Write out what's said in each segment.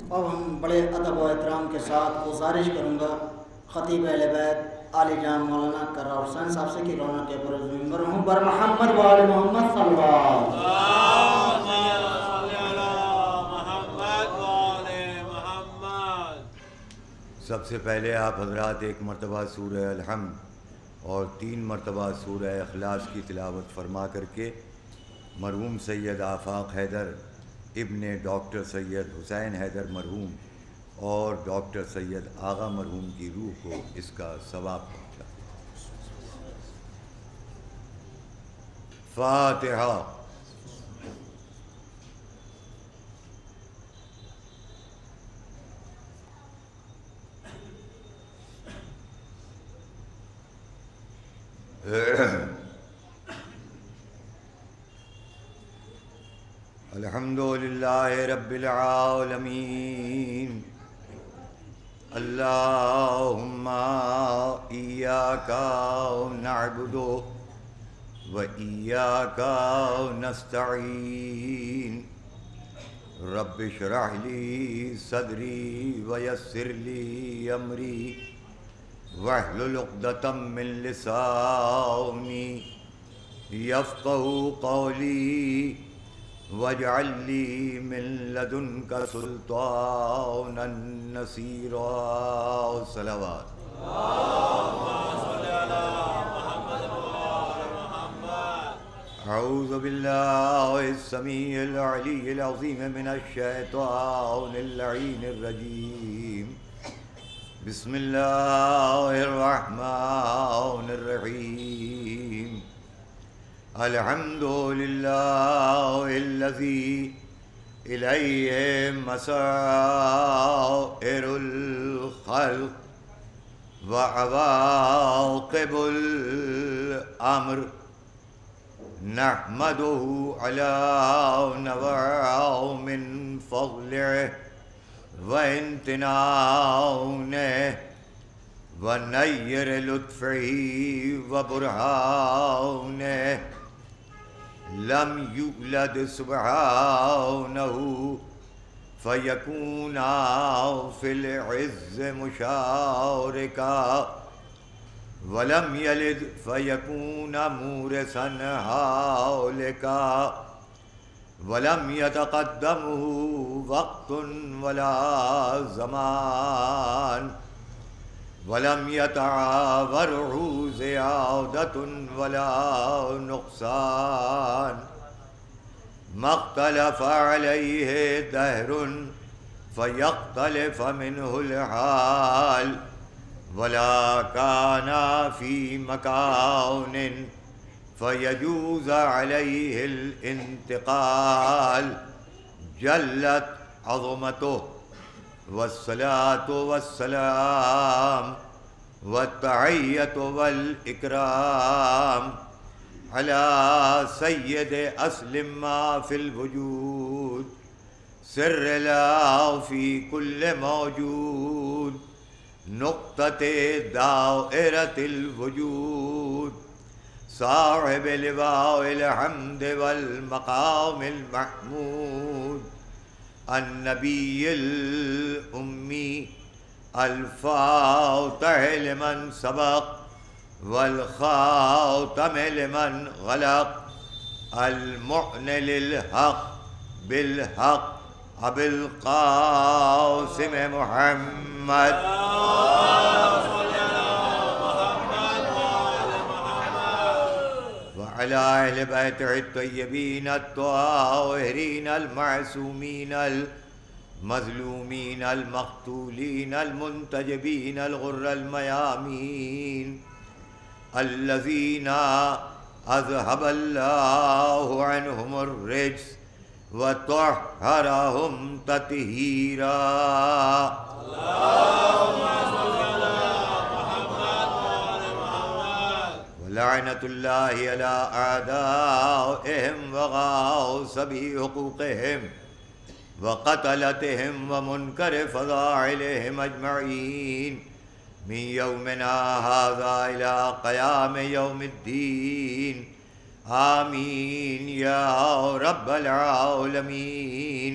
اب ہم بڑے ادب و احترام کے ساتھ گزارش کروں گا خطیب اہل بیت عالی جان مولانا کرار حسین صاحب سے کہ رونا کے پر ممبر ہوں بر محمد و آل محمد صلی اللہ سب سے پہلے آپ حضرات ایک مرتبہ سورہ الحمد اور 3 مرتبہ سورہ اخلاص کی تلاوت فرما کر کے مرحوم سید آفاق حیدر ابن ڈاکٹر سید حسین حیدر مرحوم اور ڈاکٹر سید آغا مرحوم کی روح کو اس کا ثواب پہنچا۔ فاتحہ۔ الحمدللہ رب العالمین اللہم ایاک نعبد و ایاک نستعین رب اشرح لی صدری ویسر لی امری واحلل عقدۃ من لسانی یفقہوا قولی واجعل لی من لدنک سلطانا نصیرا۔ صلوات۔ اعوذ باللہ السمیع العلی العظیم من الشیطان اللعین الرجیم بسم اللہ الرحمن الرحیم الحمد للہ الذی الیہ مسائر الخلق وعواقب الامر نحمدہ علی نوع من فضلہ وامتنانہ ونیر لطفہ وبرہانہ لم یولد سبحانہ فیکون فی العز مشارکا ولم یلد فیکون مورثا ہالکا ولم یتقدمہ وقت ولا زمان ولم يتعاورہ زیادۃ ولا نقصان ما اختلف علیہ دہر فیختلف منہ الحال ولا کان فی مکان فیجوز علیہ الانتقال جلت عظمتہ والصلاة والسلام والتحیۃ والاکرام علی سید اصل ما فی الوجود سر لا فی کل موجود نقطۃ دائرۃ الوجود صاحب لواء الحمد والمقام المحمود النبی الأمی الفاتح لمن سبق والخاتم لمن غلق المعن للحق بالحق ابو القاسم محمد وعلى أهل بيته الطيبين الطاهرين المعصومين المظلومين المقتولين المنتجبين الغر الميامين الذين أذهب الله عنهم الرجس وطهرهم تطهيرا۔ لعنت اللہ علی اعدائهم وغاصب حقوقهم وقتلتهم ومنکر فضائلهم اجمعین من یومنا هذا الى قیام یوم الدین آمین یا رب العالمین۔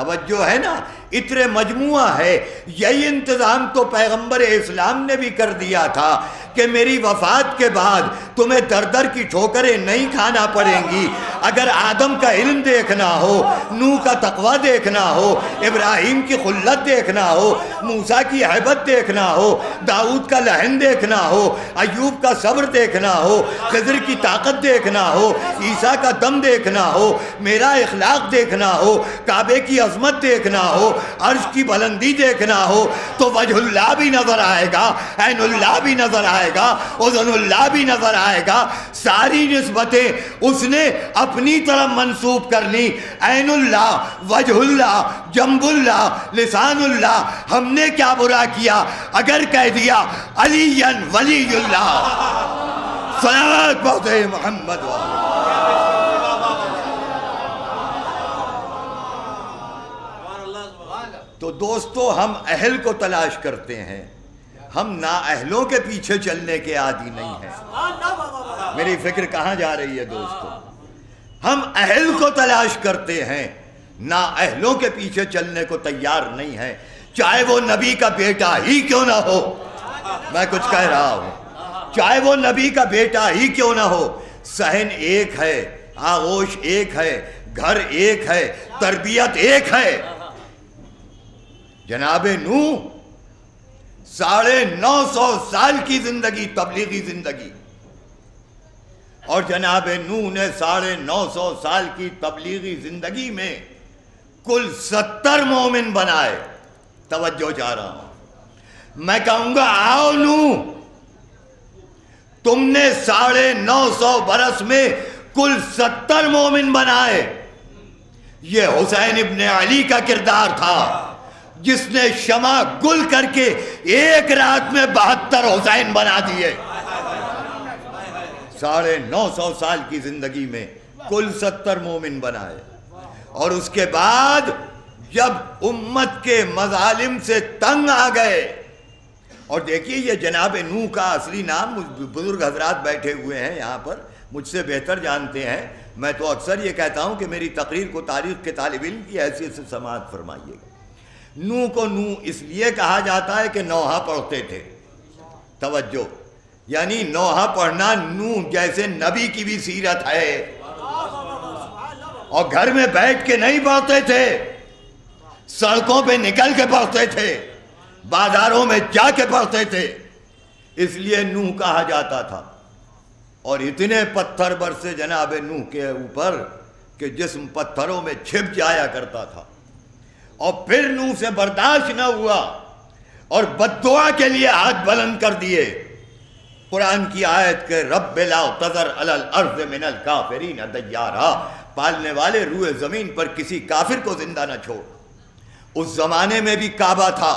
توجہ ہے نا، اتنے مجموعہ ہے. یہی انتظام تو پیغمبر اسلام نے بھی کر دیا تھا کہ میری وفات کے بعد تمہیں در در کی ٹھوکریں نہیں کھانا پڑیں گی. اگر آدم کا علم دیکھنا ہو، نوح کا تقوی دیکھنا ہو، ابراہیم کی خلت دیکھنا ہو، موسیٰ کی ہیبت دیکھنا ہو، داؤد کا لحن دیکھنا ہو، ایوب کا صبر دیکھنا ہو، خضر کی طاقت دیکھنا ہو، عیسیٰ کا دم دیکھنا ہو، میرا اخلاق دیکھنا ہو، کعبے کی عظمت دیکھنا ہو، عرش کی بلندی دیکھنا ہو، تو وجہ اللہ بھی نظر آئے گا، عین اللہ بھی نظر آئے گا، اذن اللہ بھی نظر آئے گا. ساری نسبتیں اس نے اپنی طرف منسوب کرنی. عین اللہ، وجہ اللہ، جنب اللہ، لسان اللہ. ہم نے کیا برا کیا اگر کہہ دیا علی ولی اللہ. صلوات پڑھتے محمد تو دوستو ہم اہل کو تلاش کرتے ہیں، ہم نااہلوں کے پیچھے چلنے کے عادی نہیں ہیں. میری فکر کہاں جا رہی ہے دوستو؟ ہم اہل کو تلاش کرتے ہیں، نااہلوں کے پیچھے چلنے کو تیار نہیں ہیں، چاہے وہ نبی کا بیٹا ہی کیوں نہ ہو. میں کچھ کہہ رہا ہوں، چاہے وہ نبی کا بیٹا ہی کیوں نہ ہو. صحن ایک ہے، آغوش ایک ہے، گھر ایک ہے، تربیت ایک ہے. جناب نوح 950 سال کی زندگی، تبلیغی زندگی، اور جناب نوح نے 950 سال کی تبلیغی زندگی میں کل 70 مومن بنائے. توجہ چاہ رہا ہوں، میں کہوں گا آؤ نوح، تم نے 950 برس میں کل 70 مومن بنائے. یہ حسین ابن علی کا کردار تھا جس نے شمع گل کر کے ایک رات میں 72 حسین بنا دیے. 950 سال کی زندگی میں کل 70 مومن بنائے. اور اس کے بعد جب امت کے مظالم سے تنگ آ گئے، اور دیکھیے یہ جناب نوح کا اصلی نام بزرگ حضرات بیٹھے ہوئے ہیں یہاں پر مجھ سے بہتر جانتے ہیں. میں تو اکثر یہ کہتا ہوں کہ میری تقریر کو تاریخ کے طالب علم کی حیثیت سے سماعت فرمائیے گا. نوح کو نوح اس لیے کہا جاتا ہے کہ نوحہ پڑھتے تھے. توجہ، یعنی نوحہ پڑھنا نوح جیسے نبی کی بھی سیرت ہے. اور گھر میں بیٹھ کے نہیں پڑھتے تھے، سڑکوں پہ نکل کے پڑھتے تھے، بازاروں میں جا کے پڑھتے تھے، اس لیے نوح کہا جاتا تھا. اور اتنے پتھر برسے جناب نوح کے اوپر کہ جسم پتھروں میں چھپ جایا کرتا تھا. اور پھر نوح سے برداشت نہ ہوا اور بد دعا کے لیے ہاتھ بلند کر دیے. قرآن کی آیت کے رب لا تذر علی الارض من الکافرین دیارا، پالنے والے روئے زمین پر کسی کافر کو زندہ نہ چھوڑ. اس زمانے میں بھی کعبہ تھا،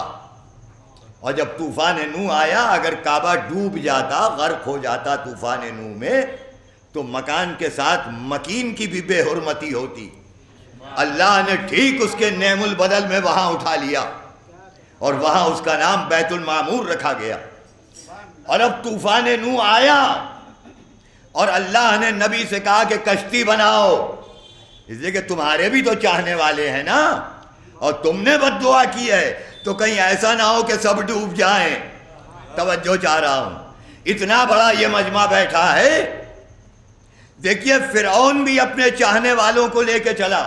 اور جب طوفان نوح آیا اگر کعبہ ڈوب جاتا، غرق ہو جاتا طوفان نوح میں، تو مکان کے ساتھ مکین کی بھی بے حرمتی ہوتی. اللہ نے ٹھیک اس کے نعم البدل میں وہاں اٹھا لیا اور وہاں اس کا نام بیت المعمور رکھا گیا. اور اب طوفان نوح آیا اور اللہ نے نبی سے کہا کہ کشتی بناؤ، اس لیے کہ تمہارے بھی تو چاہنے والے ہیں نا، اور تم نے بد دعا کی ہے تو کہیں ایسا نہ ہو کہ سب ڈوب جائیں. توجہ چاہ رہا ہوں، اتنا بڑا یہ مجمع بیٹھا ہے. دیکھیے فرعون بھی اپنے چاہنے والوں کو لے کے چلا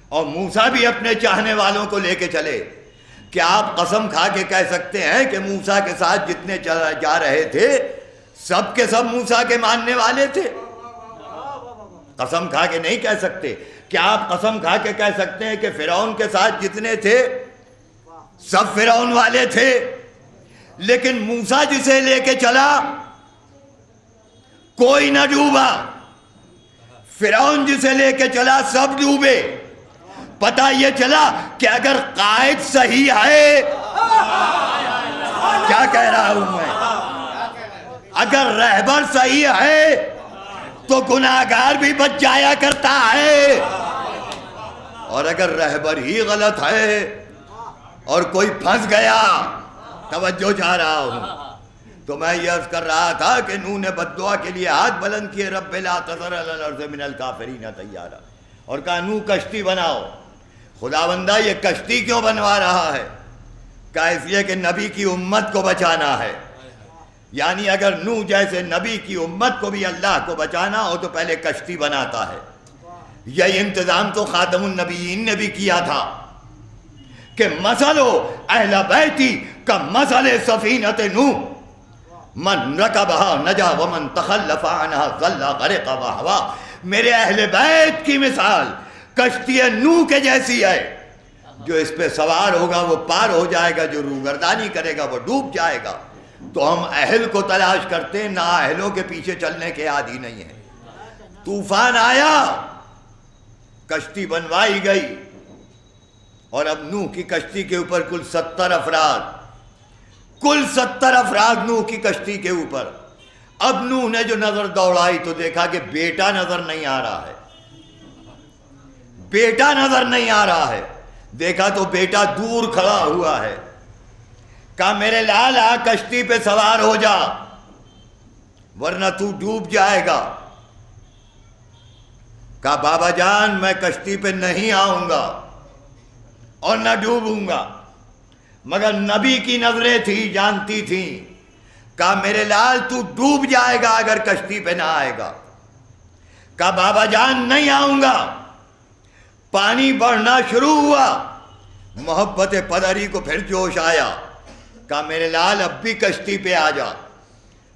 اور موسیٰ بھی اپنے چاہنے والوں کو لے کے چلے. کیا آپ قسم کھا کے کہہ سکتے ہیں کہ موسیٰ کے ساتھ جتنے جا رہے تھے سب کے سب موسیٰ کے ماننے والے تھے؟ قسم کھا کے نہیں کہہ سکتے. کیا آپ قسم کھا کے کہہ سکتے ہیں کہ فرعون کے ساتھ جتنے تھے سب فرعون والے تھے؟ لیکن موسیٰ جسے لے کے چلا کوئی نہ ڈوبا، فرعون جسے لے کے چلا سب ڈوبے. پتہ یہ چلا کہ اگر قائد صحیح ہے، کیا کہہ رہا ہوں میں، اگر رہبر صحیح ہے تو گناہگار بھی بچ جایا کرتا ہے، اور اگر رہبر ہی غلط ہے اور کوئی پھنس گیا. توجہ چاہ رہا ہوں، تو میں یہ عرض کر رہا تھا کہ نوح نے بد دعا کے لیے ہاتھ بلند کیے، رب لا تذر علی الارض من الکافرین دیارا، اور کہا نوح کشتی بناؤ. خداوندہ یہ کشتی کیوں بنوا رہا ہے؟ کہا اس لیے کہ نبی کی امت کو بچانا ہے. یعنی اگر نوح جیسے نبی کی امت کو بھی اللہ کو بچانا ہو تو پہلے کشتی بناتا ہے. یہ انتظام تو خاتم النبیین نے بھی کیا تھا کہ مثلو اہل بیتی کا مثل سفینۃ نوح من رکبہا نجا ومن تخلف عنہا ظل غرق وہوا. میرے اہل بیت کی مثال کشتی نوح کے جیسی ہے. جو اس پہ سوار ہوگا وہ پار ہو جائے گا، جو روگردانی کرے گا وہ ڈوب جائے گا. تو ہم اہل کو تلاش کرتے ہیں، نا اہلوں کے پیچھے چلنے کے عادی نہیں ہیں. طوفان آیا، کشتی بنوائی گئی، اور اب نوح کی کشتی کے اوپر کل 70 افراد نوح کی کشتی کے اوپر. اب نوح نے جو نظر دوڑائی تو دیکھا کہ بیٹا نظر نہیں آ رہا ہے. بیٹا نظر نہیں آ رہا ہے. دیکھا تو بیٹا دور کھڑا ہوا ہے. کہا میرے لال آ کشتی پہ سوار ہو جا ورنہ تو ڈوب جائے گا. کہا بابا جان میں کشتی پہ نہیں آؤں گا اور نہ ڈوبوں گا. مگر نبی کی نظریں تھی، جانتی تھی. کہا میرے لال تو ڈوب جائے گا اگر کشتی پہ نہ آئے گا. کہا بابا جان نہیں آؤں گا. پانی بڑھنا شروع ہوا، محبت پدری کو پھر جوش آیا. کہا میرے لال اب بھی کشتی پہ آ جا.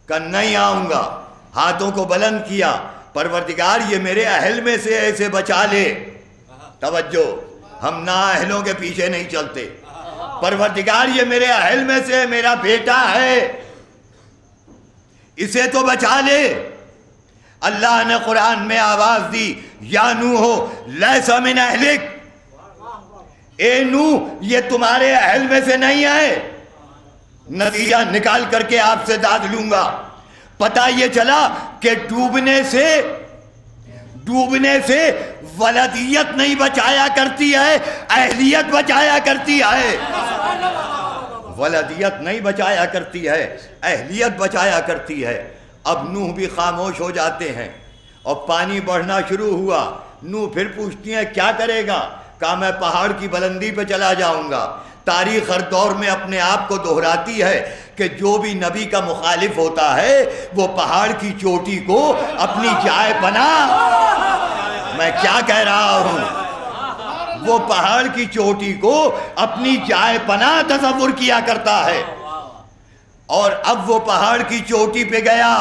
کہا نہیں آؤں گا. ہاتھوں کو بلند کیا، پروردگار یہ میرے اہل میں سے ایسے بچا لے. توجہ، ہم نا اہلوں کے پیچھے نہیں چلتے. پروردگار یہ میرے اہل میں سے میرا بیٹا ہے، اسے تو بچا لے. اللہ نے قرآن میں آواز دی، یا نوح لیس من اہلک. اے نوح یہ تمہارے اہل میں سے نہیں ہے. نتیجہ نکال کر کے آپ سے داد لوں گا. پتہ یہ چلا کہ ڈوبنے سے ولدیت نہیں بچایا کرتی ہے، اہلیت بچایا کرتی ہے. ولدیت نہیں بچایا کرتی ہے، اہلیت بچایا کرتی ہے. اب نوح بھی خاموش ہو جاتے ہیں اور پانی بڑھنا شروع ہوا. نوح پھر پوچھتی ہیں کیا کرے گا؟ کہا میں پہاڑ کی بلندی پہ چلا جاؤں گا. تاریخ ہر دور میں اپنے آپ کو دہراتی ہے کہ جو بھی نبی کا مخالف ہوتا ہے وہ پہاڑ کی چوٹی کو اپنی جائے پناہ، میں کیا کہہ رہا ہوں، وہ پہاڑ کی چوٹی کو اپنی جائے پناہ تصور کیا کرتا ہے. اور اب وہ پہاڑ کی چوٹی پہ گیا،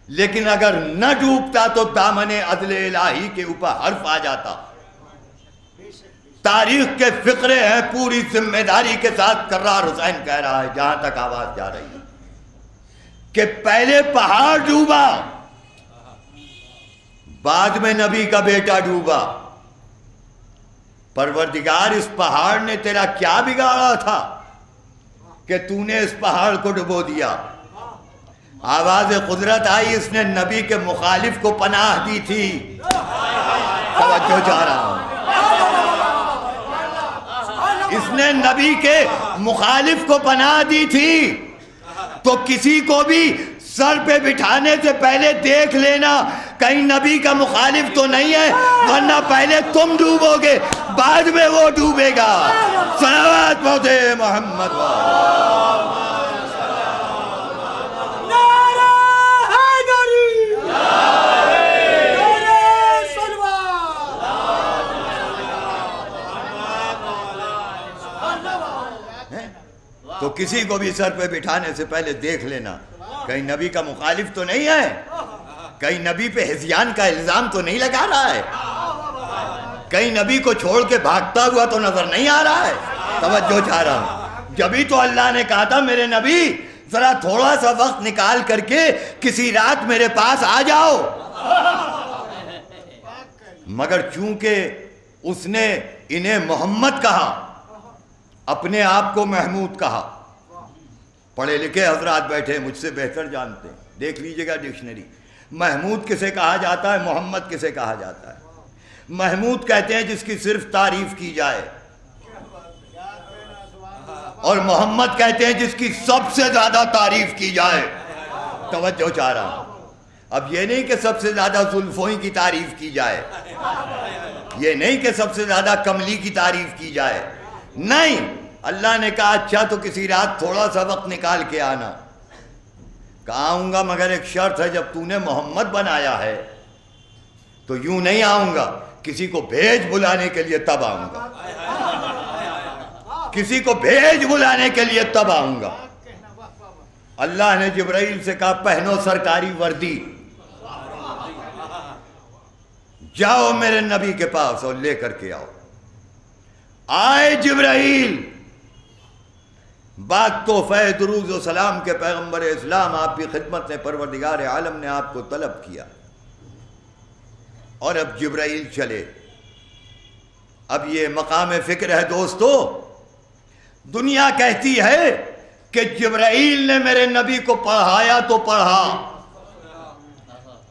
لیکن اگر نہ ڈوبتا تو دامن عدل الہی کے اوپر حرف آ جاتا. تاریخ کے فقرے ہیں، پوری ذمہ داری کے ساتھ کرار حسین کہہ رہا ہے جہاں تک آواز جا رہی ہے کہ پہلے پہاڑ ڈوبا، بعد میں نبی کا بیٹا ڈوبا. پروردگار اس پہاڑ نے تیرا کیا بگاڑا تھا کہ تو نے اس پہاڑ کو ڈبو دیا؟ آواز قدرت آئی، اس نے نبی کے مخالف کو پناہ دی تھی. توجہ چاہ رہا ہوں، اس نے نبی کے مخالف کو پناہ دی تھی. تو کسی کو بھی سر پہ بٹھانے سے پہلے دیکھ لینا کہیں نبی کا مخالف تو نہیں ہے، ورنہ پہلے تم ڈوبو گے بعد میں وہ ڈوبے گا. صلوات پڑھتے محمد تو کسی کو بھی سر پہ بٹھانے سے پہلے دیکھ لینا کہیں نبی کا مخالف تو نہیں ہے، کہیں نبی پہ ہذیان کا الزام تو نہیں لگا رہا ہے، کہیں نبی کو چھوڑ کے بھاگتا ہوا تو نظر نہیں آ رہا ہے. توجہ چاہ رہا ہوں، جبھی تو اللہ نے کہا تھا میرے نبی ذرا تھوڑا سا وقت نکال کر کے کسی رات میرے پاس آ جاؤ. مگر چونکہ اس نے انہیں محمد کہا، اپنے آپ کو محمود کہا. پڑھے لکھے حضرات بیٹھے مجھ سے بہتر جانتے ہیں، دیکھ لیجئے گا ڈکشنری. محمود کسے کہا جاتا ہے، محمد کسے کہا جاتا ہے؟ محمود کہتے ہیں جس کی صرف تعریف کی جائے، اور محمد کہتے ہیں جس کی سب سے زیادہ تعریف کی جائے. توجہ چاہ رہا ہوں، اب یہ نہیں کہ سب سے زیادہ زلفوں کی تعریف کی جائے، یہ نہیں کہ سب سے زیادہ کملی کی تعریف کی جائے، نہیں، اللہ نے کہا اچھا تو کسی رات تھوڑا سا وقت نکال کے آنا، کہا آؤں گا مگر ایک شرط ہے، جب تو نے محمد بنایا ہے تو یوں نہیں آؤں گا، کسی کو بھیج بلانے کے لیے تب آؤں گا، کسی کو بھیج بلانے کے لیے تب آؤں گا۔ اللہ نے جبرائیل سے کہا پہنو سرکاری وردی، جاؤ میرے نبی کے پاس اور لے کر کے آؤ۔ آئے جبرائیل، بعد تحفہ درود و سلام کے پیغمبر اسلام، آپ کی خدمت نے پروردگار عالم نے آپ کو طلب کیا، اور اب جبرائیل چلے۔ اب یہ مقام فکر ہے دوستو، دنیا کہتی ہے کہ جبرائیل نے میرے نبی کو پڑھایا تو پڑھا،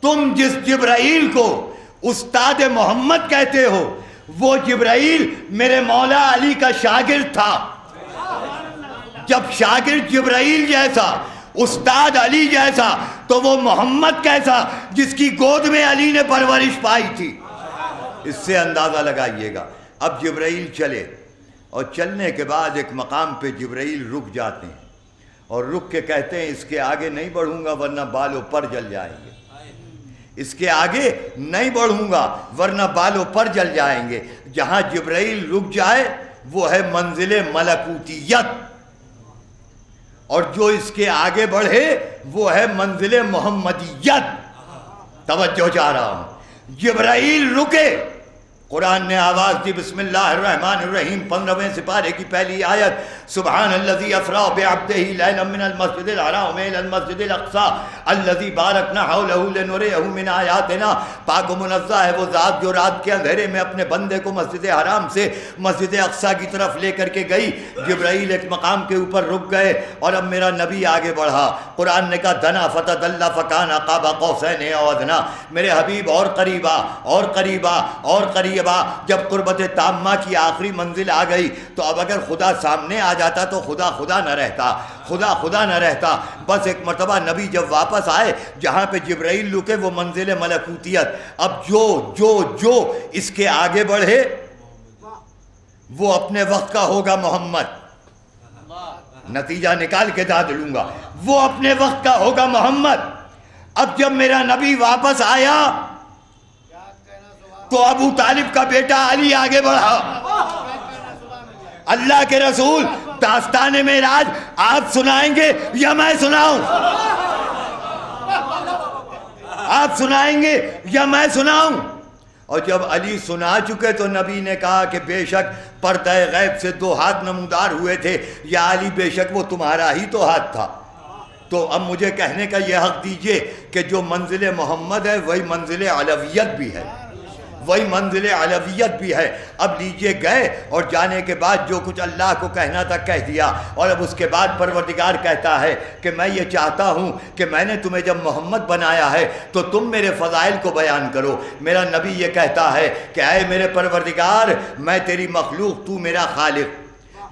تم جس جبرائیل کو استاد محمد کہتے ہو وہ جبرائیل میرے مولا علی کا شاگرد تھا۔ جب شاگرد جبرائیل جیسا، استاد علی جیسا، تو وہ محمد کیسا جس کی گود میں علی نے پرورش پائی تھی۔ اس سے اندازہ لگائیے گا۔ اب جبرائیل چلے، اور چلنے کے بعد ایک مقام پہ جبرائیل رک جاتے ہیں، اور رک کے کہتے ہیں اس کے آگے نہیں بڑھوں گا ورنہ بال و پر جل جائیں گے، اس کے آگے نہیں بڑھوں گا ورنہ بال و پر جل جائیں گے۔ جہاں جبرائیل رک جائے وہ ہے منزل ملکوتیت، اور جو اس کے آگے بڑھے وہ ہے منزل محمدیت۔ توجہ چاہ رہا ہوں، جبرائیل رکے، قرآن نے آواز دی، بسم اللہ الرحمن الرحیم، 15ویں سپارے کی پہلی آیت، سبحان الذی اسریٰ بعبدہ لیلا من المسجد الحرام الی المسجد الاقصی الذی بارکنا حولہ لنریہ من آیاتنا۔ پاک و منزہ ہے وہ ذات جو رات کے اندھیرے میں اپنے بندے کو مسجد حرام سے مسجد اقصی کی طرف لے کر کے گئی۔ جبرائیل ایک مقام کے اوپر رک گئے، اور اب میرا نبی آگے بڑھا۔ قرآن نے کہا دنا فتدلی فکان قاب قوسین او ادنی، میرے حبیب اور قریبا اور قریبا اور قریبا۔ جب قربت تامہ کی آخری منزل آ گئی تو اب اگر خدا سامنے آ جاتا تو خدا خدا نہ رہتا، خدا خدا نہ رہتا۔ بس ایک مرتبہ نبی جب واپس آئے، جہاں پہ جبرائیل رکے وہ منزل ملکوتیت۔ اب جو اس کے آگے بڑھے وہ اپنے وقت کا ہوگا محمد، نتیجہ نکال کے داد لوں گا، وہ اپنے وقت کا ہوگا محمد۔ اب جب میرا نبی واپس آیا تو ابو طالب کا بیٹا علی آگے بڑھا۔ اللہ کے رسول داستان معراج آپ سنائیں گے یا میں سناؤں؟ آپ سنائیں گے یا میں سناؤں؟ اور جب علی سنا چکے تو نبی نے کہا کہ بے شک پردہ غیب سے 2 ہاتھ نمودار ہوئے تھے، یا علی بے شک وہ تمہارا ہی تو ہاتھ تھا۔ تو اب مجھے کہنے کا یہ حق دیجئے کہ جو منزل محمد ہے وہی منزل علویت بھی ہے، وہی منزل علویت بھی ہے۔ اب لیجئے گئے، اور جانے کے بعد جو کچھ اللہ کو کہنا تھا کہہ دیا، اور اب اس کے بعد پروردگار کہتا ہے کہ میں یہ چاہتا ہوں کہ میں نے تمہیں جب محمد بنایا ہے تو تم میرے فضائل کو بیان کرو۔ میرا نبی یہ کہتا ہے کہ اے میرے پروردگار، میں تیری مخلوق، تو میرا خالق،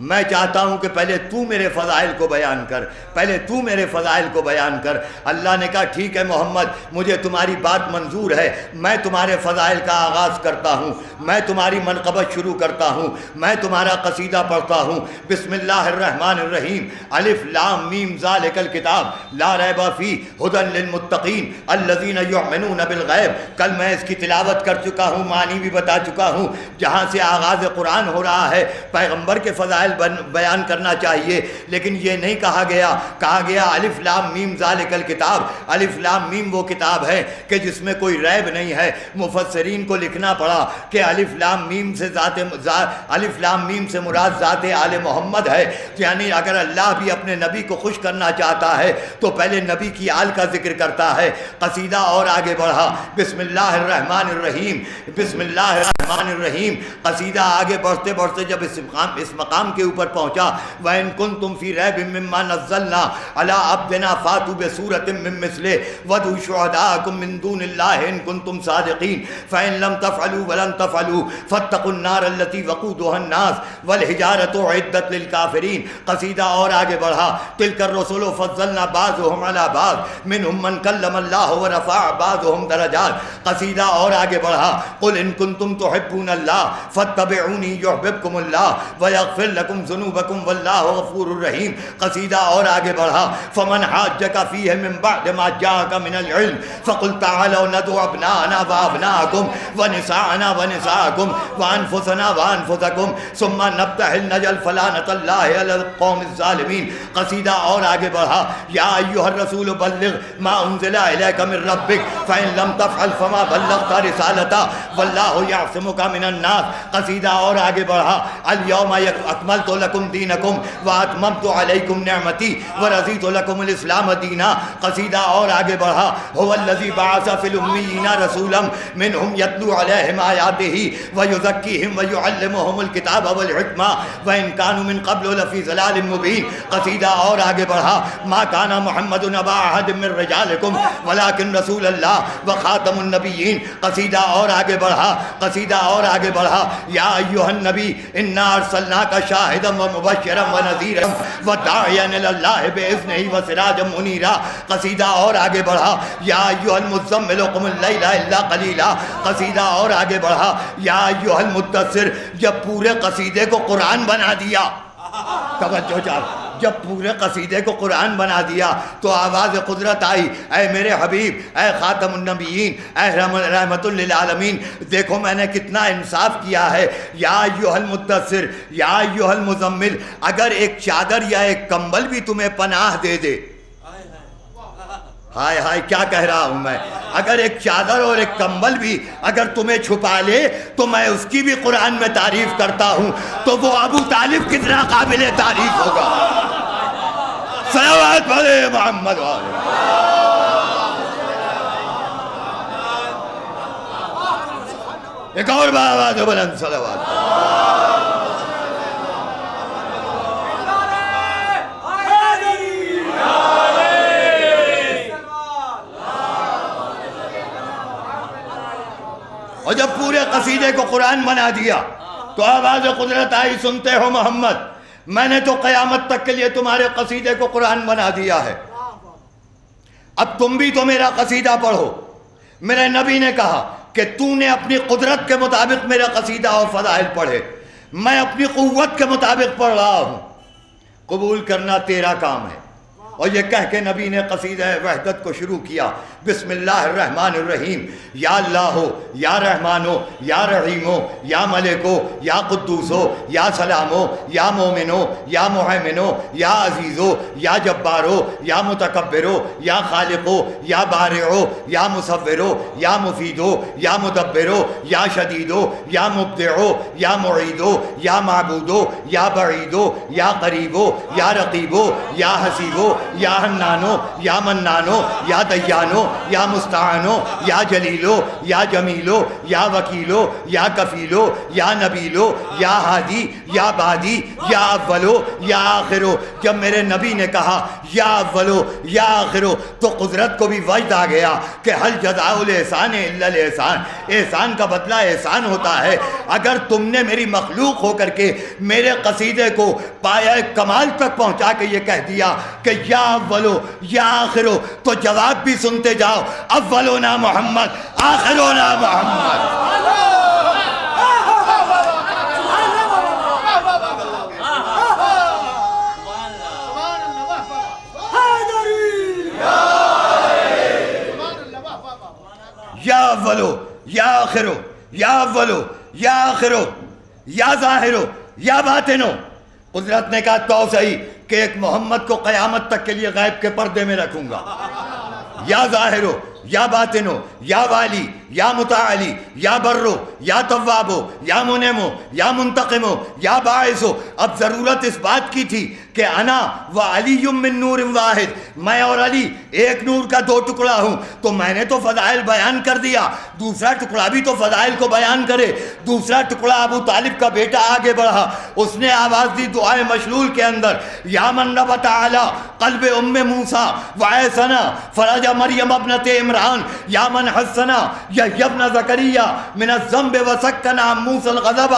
میں چاہتا ہوں کہ پہلے تو میرے فضائل کو بیان کر، پہلے تو میرے فضائل کو بیان کر۔ اللہ نے کہا ٹھیک ہے محمد، مجھے تمہاری بات منظور ہے، میں تمہارے فضائل کا آغاز کرتا ہوں، میں تمہاری منقبت شروع کرتا ہوں، میں تمہارا قصیدہ پڑھتا ہوں۔ بسم اللہ الرحمن الرحیم، الف لام میم ذالک الکتاب لا ریب فیہ ھدی للمتقین الذین یؤمنون بالغیب۔ کل میں اس کی تلاوت کر چکا ہوں، معنی بھی بتا چکا ہوں۔ جہاں سے آغاز قرآن ہو رہا ہے پیغمبر کے فضائل بیان کرنا چاہیے، لیکن یہ نہیں کہا گیا الف لام میم ذالک الکتاب۔ الف لام میم وہ کتاب ہے کہ جس میں کوئی ریب نہیں ہے۔ مفسرین کو لکھنا پڑا کہ الف لام میم سے مراد ذات آل محمد ہے، یعنی اگر اللہ بھی اپنے نبی کو خوش کرنا چاہتا ہے تو پہلے نبی کی آل کا ذکر کرتا ہے۔ قصیدہ اور آگے بڑھا، بسم اللہ الرحمن الرحیم، بسم اللہ الرحمن الرحیم۔ قصیدہ آگے بڑھتے بڑھتے جب اس مقام کے اوپر پہنچا وَإِن كُنتُمْ فِي رَيْبٍ مِّمَّا نَزَّلْنَا عَلَىٰ عَبْدِنَا فَأْتُوا بِسُورَةٍ مِّن مِّثْلِهِ وَادْعُوا شُهَدَاءَكُم مِّن دُونِ اللَّهِ إِن كُنتُمْ صَادِقِينَ فَإِن لَّمْ تَفْعَلُوا وَلَن تَفْعَلُوا فَاتَّقُوا النَّارَ الَّتِي وَقُودُهَا النَّاسُ وَالْحِجَارَةُ أُعِدَّتْ لِلْكَافِرِينَ قصیدہ اور آگے بڑھا تِلْكَ الرُّسُلُ فَضَّلْنَا بَعْضَهُمْ عَلَىٰ بَعْضٍ مِّنْهُم مَّن كَلَّمَ اللَّهُ وَرَفَعَ بَعْضَهُمْ دَرَجَاتٍ قصیدہ اور آگے بڑھا قُلْ إِن كُنتُمْ تُحِبُّونَ اللَّهَ فَاتَّبِعُونِي يُحْبِبْكُمُ اللَّهُ وَيَغْفِرْ لَكُمْ ذُنُوبَكُمْ وَاللَّهُ غَفُورٌ رَّحِيمٌ قصیدہ اور آگے بڑھا فَمَنْ حَاجَّكَ فِيهِ مِن بَعْدِ مَا جَاءَكَ مِنَ الْعِلْمِ فَقُلْ تَعَالَوْا نَدْعُ أَبْنَاءَنَا وَأَبْنَاءَكُمْ وَنِسَاءَنَا وَنِسَاءَكُمْ وَأَنفُسَنَا وَأَنفُسَكُمْ ثُمَّ نَبْتَهِلْ نَجْعَلْ فَلَانَةَ اللَّهِ عَلَى الْقَوْمِ الظَّالِمِينَ قصیدہ اور آگے بڑھا یا ایھا الرسول بلغ ما انزل الیک من ربک فإن لم تفعل فما بلغت رسالته واللہ یعصمک من الناس قصیدہ اور آگے بڑھا الیوم اکملت لکم دینکم واتممت علیکم نعمتی ورضیت لکم الاسلام دینا قصیدہ اور آگے بڑھا هو الذی بعث فی الامیین رسولا منہم یتلو علیہم آیاتہ ویزکیہم ویعلمہم الکتاب والحکمہ وإن كانوا من قبل لفی ضلال مبین قصیدہ اور آگے بڑھا ما کان محمد ابا احد من رجالکم ولکن رسول اللہ وخاتم النبیین قصیدہ اور آگے بڑھا قصیدہ اور آگے بڑھا یا ایھا النبی انا ارسلناک شاہدا ومبشرا ونذیرا وداعیا الی اللہ باذنہ وسراجا منیرا قصیدہ اور آگے بڑھا یا ایھا المزمل قم اللیل الا قلیلا قصیدہ اور آگے بڑھا یا ایھا المدثر جب پورے قصیدے کو قرآن بنا دیا توجہ چاہ جب پورے قصیدے کو قرآن بنا دیا تو آواز قدرت آئی اے میرے حبیب اے خاتم النبیین اے رحمت للعالمین دیکھو میں نے کتنا انصاف کیا ہے یا ایھا المدثر یا ایھا المزمل اگر ایک چادر یا ایک کمبل بھی تمہیں پناہ دے دے ہائے ہائے کیا کہہ رہا ہوں میں اگر ایک چادر اور ایک کمبل بھی اگر تمہیں چھپا لے تو میں اس کی بھی قرآن میں تعریف کرتا ہوں تو وہ ابو طالب کتنا قابل تعریف ہوگا صلوات پڑھے محمد ایک اور آواز بلند صلوات اور جب پورے قصیدے کو قرآن بنا دیا تو آواز قدرت آئی سنتے ہو محمد میں نے تو قیامت تک کے لیے تمہارے قصیدے کو قرآن بنا دیا ہے اب تم بھی تو میرا قصیدہ پڑھو میرے نبی نے کہا کہ تو نے اپنی قدرت کے مطابق میرا قصیدہ اور فضائل پڑھے میں اپنی قوت کے مطابق پڑھ رہا ہوں قبول کرنا تیرا کام ہے اور یہ کہہ کے نبی نے قصیدہ وحدت کو شروع کیا بسم اللہ الرحمن الرحیم یا اللہ ہو یا رحمان ہو یا رحیم ہو یا ملک ہو یا قدوس ہو یا سلام ہو یا مومن ہو یا محیمن ہو یا عزیز ہو یا جبار ہو یا متکبر ہو یا خالق ہو یا بارع ہو یا مصور ہو یا مفید ہو یا مدبر ہو یا شدید ہو یا مبدع ہو یا معید ہو یا معبود ہو یا بعید ہو یا قریب ہو یا رقیب ہو یا حسیب ہو یا حنانو یا منانو یا دیانو یا مستعانو یا جلیلو یا جمیلو یا وکیلو یا کفیلو یا نبیلو یا ہادی یا بادی یا اولو یا آخرو جب میرے نبی نے کہا یا اولو یا آخرو تو قدرت کو بھی وجد آ گیا کہ حل جزاء الاحسان الا الاحسان احسان کا بدلہ احسان ہوتا ہے اگر تم نے میری مخلوق ہو کر کے میرے قصیدے کو پایا کمال تک پہنچا کے یہ کہہ دیا کہ یا اولو یا آخرو تو جواب بھی سنتے جاؤ اولونا محمد آخرونا محمد یا اولو یا آخرو یا اولو یا آخرو یا ظاہرو یا باطنو قدرت نے کہا تو صحیح کہ ایک محمد کو قیامت تک کے لیے غیب کے پردے میں رکھوں گا یا ظاہرو یا باطنو یا والی یا متعالی یا برو یا توابو یا منعمو یا منتقمو یا باعثو. اب ضرورت اس بات کی تھی کہ انا و علی من نور واحد، میں اور علی ایک نور کا دو ٹکڑا ہوں. تو میں نے تو فضائل بیان کر دیا، دوسرا ٹکڑا بھی تو فضائل کو بیان کرے. دوسرا ٹکڑا ابو طالب کا بیٹا آگے بڑھا، اس نے آواز دی دعائے مشلول کے اندر، یا من ربط اعلی قلب ام موسیٰ وعیسنا فرج مریم ابنت عمران، یا من حسنا یحیی ابن زکریا من الذنب وسکنا موسیٰ الغضب،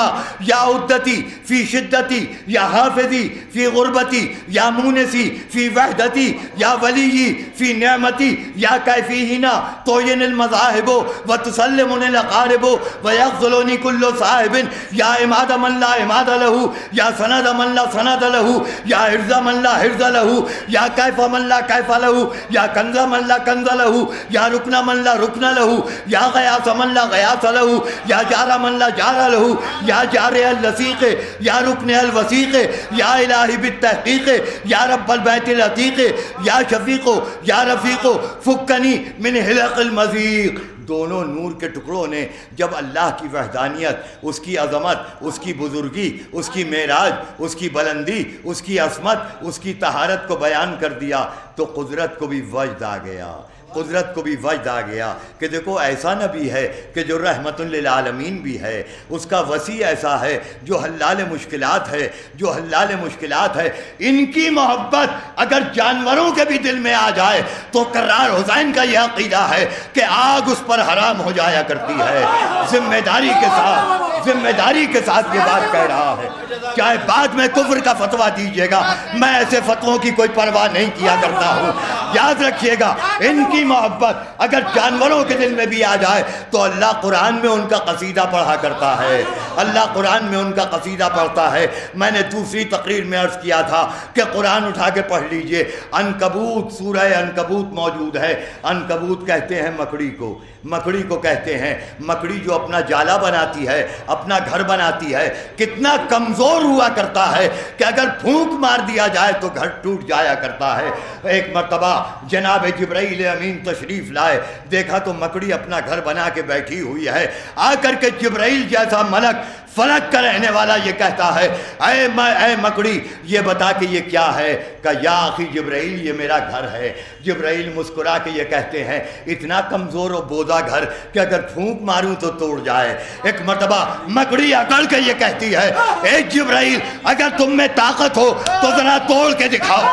یا عدتی فی شدتی، یا حافظی فی غربتی، یا مونسی فی وحدتی، یا ولی فی نعمتی، یا کیفیہنا توین المذاہب وتسلمن الاقارب ویغزلونی کل صاحب، یا اماد من لا اماد لہو، یا سند من لا سند لہو، یا حرز من لا حرز لہو، یا کیف من لا کیف لہو، یا کنز من لا کنز لہو، یا رکن من لا رکن لہو، یا غیاث من لا غیاث لہو، یا جار من لا جار لہو، یا جار اللسیق، یا رکن الوسیق، یا الہی بالتحقیق، یا رب البیت العتیق، یا شفیق یا رفیق فکنی من حلق المضیق. دونوں نور کے ٹکڑوں نے جب اللہ کی وحدانیت، اس کی عظمت، اس کی بزرگی، اس کی معراج، اس کی بلندی، اس کی عصمت، اس کی طہارت کو بیان کر دیا تو قدرت کو بھی وجد آ گیا. قدرت کو بھی وجد آ گیا کہ دیکھو ایسا نبی ہے کہ جو رحمت للعالمین بھی ہے، اس کا وسیع ایسا ہے جو حلال مشکلات ہے، جو حلال مشکلات ہے. ان کی محبت اگر جانوروں کے بھی دل میں آ جائے تو کرار حسین کا یہ عقیدہ ہے کہ آگ اس پر حرام ہو جایا کرتی ہے. ذمہ داری کے ساتھ یہ بات کہہ رہا ہے. چاہے بعد میں کفر کا فتویٰ دیجیے گا، میں ایسے فتووں کی کوئی پرواہ نہیں کیا کرتا ہوں. یاد رکھیے گا ان کی محبت اگر جانوروں کے دل میں بھی آ جائے تو اللہ قرآن میں ان کا قصیدہ پڑھا کرتا ہے. اللہ قرآن میں ان کا قصیدہ پڑھتا ہے. میں نے دوسری تقریر میں عرض کیا تھا کہ قرآن اٹھا کے پڑھ لیجئے. عنکبوت، سورہ عنکبوت موجود ہے. عنکبوت کہتے ہیں مکڑی کو، مکڑی کو کہتے ہیں. مکڑی جو اپنا جالا بناتی ہے، اپنا گھر بناتی ہے، کتنا کمزور ہوا کرتا ہے کہ اگر پھونک مار دیا جائے تو گھر ٹوٹ جایا کرتا ہے. ایک مرتبہ جناب جبرائیل امین تشریف لائے، دیکھا تو مکڑی اپنا گھر بنا کے بیٹھی ہوئی ہے. آ کر کے جبرائیل جیسا ملک، فلک کا رہنے والا یہ کہتا ہے اے مکڑی یہ بتا کہ یہ کیا ہے؟ کہ یا اخی جبرائیل یہ میرا گھر ہے. جبرائیل مسکرا کے یہ کہتے ہیں اتنا کمزور و بودا گھر کہ اگر پھونک ماروں تو توڑ جائے. ایک مرتبہ مکڑی اکڑ کے یہ کہتی ہے اے جبرائیل اگر تم میں طاقت ہو تو ذرا توڑ کے دکھاؤ.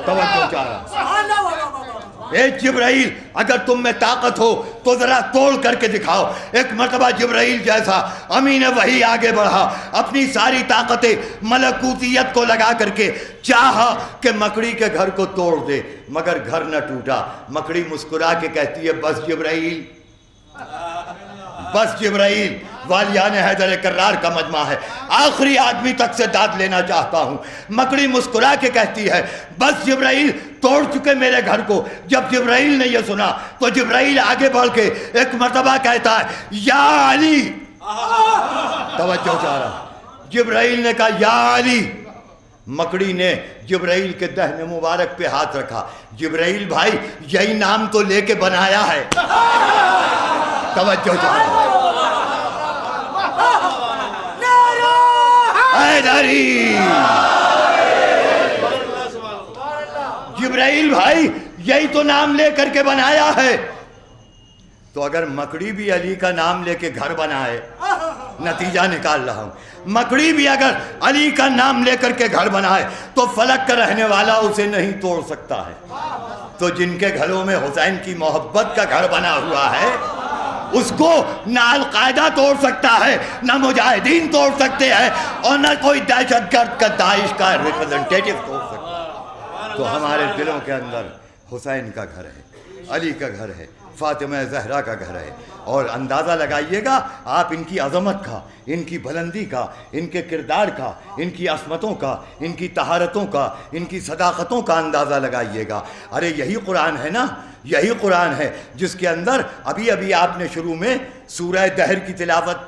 توجہ چاہ رہا اے جبرائیل اگر تم میں طاقت ہو تو ذرا توڑ کر کے دکھاؤ. ایک مرتبہ جبرائیل جیسا امین وحی آگے بڑھا، اپنی ساری طاقتیں ملکوتیت کو لگا کر کے چاہا کہ مکڑی کے گھر کو توڑ دے، مگر گھر نہ ٹوٹا. مکڑی مسکرا کے کہتی ہے بس جبرائیل، بس جبرائیل. والیان حیدر کرار کا مجمع ہے، آخری آدمی تک سے داد لینا چاہتا ہوں. مکڑی مسکرا کے کہتی ہے بس جبرائیل توڑ چکے میرے گھر کو. جب جبرائیل نے یہ سنا تو جبرائیل آگے بڑھ کے ایک مرتبہ کہتا ہے یا علی. توجہ چاہ رہا، جبرائیل نے کہا یا علی. مکڑی نے جبرائیل کے دہن مبارک پہ ہاتھ رکھا. جبرائیل بھائی یہی نام تو لے کے بنایا ہے. توجہ چاہ رہا، جبرائیل بھائی یہی تو نام لے کر کے بنایا ہے. تو اگر مکڑی بھی علی کا نام لے کے گھر بنائے، نتیجہ نکال رہا ہوں، مکڑی بھی اگر علی کا نام لے کر کے گھر بنائے تو فلک کا رہنے والا اسے نہیں توڑ سکتا ہے. تو جن کے گھروں میں حسین کی محبت کا گھر بنا ہوا ہے اس کو نہ القاعدہ توڑ سکتا ہے، نہ مجاہدین توڑ سکتے ہیں، اور نہ کوئی دہشت گرد کا داعش کا ریپرزنٹیٹو توڑ سکتا ہے. تو ہمارے دلوں کے اندر حسین کا گھر ہے، علی کا گھر ہے، فاطمہ زہرا کا گھر ہے. اور اندازہ لگائیے گا آپ ان کی عظمت کا، ان کی بلندی کا، ان کے کردار کا، ان کی عصمتوں کا، ان کی طہارتوں کا، ان کی صداقتوں کا اندازہ لگائیے گا. ارے یہی قرآن ہے نا، یہی قرآن ہے جس کے اندر ابھی ابھی آپ نے شروع میں سورہ دہر کی تلاوت